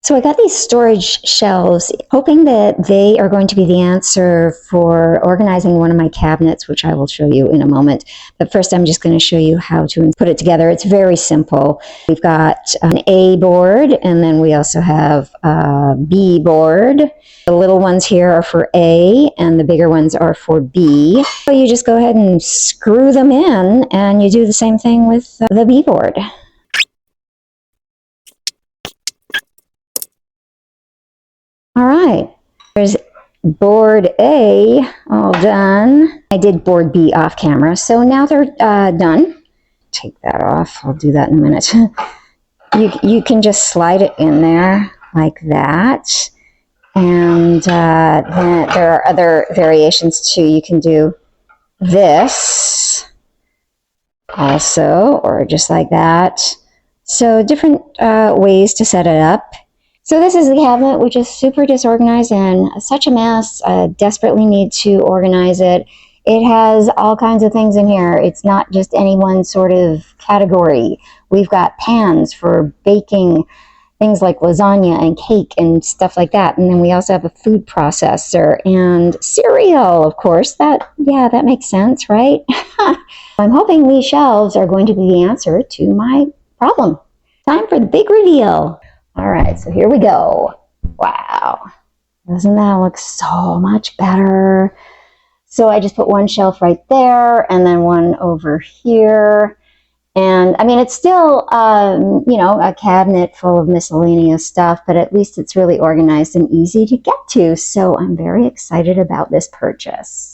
So I got these storage shelves, hoping that they are going to be the answer for organizing one of my cabinets, which I will show you in a moment. But first, I'm just going to show you how to put it together. It's very simple. We've got an A board, and then we also have a B board. The little ones here are for A, and the bigger ones are for B. So you just go ahead and screw them in, and you do the same thing with the B board. All right, there's board A all done. I did board B off camera, so now they're done. Take that off. I'll do that in a minute. You can just slide it in there like that. And then there are other variations too. You can do this also, or just like that. So different ways to set it up. So this is the cabinet, which is super disorganized and such a mess. I desperately need to organize it. It has all kinds of things in here. It's not just any one sort of category. We've got pans for baking things like lasagna and cake and stuff like that. And then we also have a food processor and cereal, of course. That makes sense, right? I'm hoping these shelves are going to be the answer to my problem. Time for the big reveal. All right, so here we go. Wow, doesn't that look so much better? So I just put one shelf right there and then one over here. And I mean, it's still, you know, a cabinet full of miscellaneous stuff, but at least it's really organized and easy to get to. So I'm very excited about this purchase.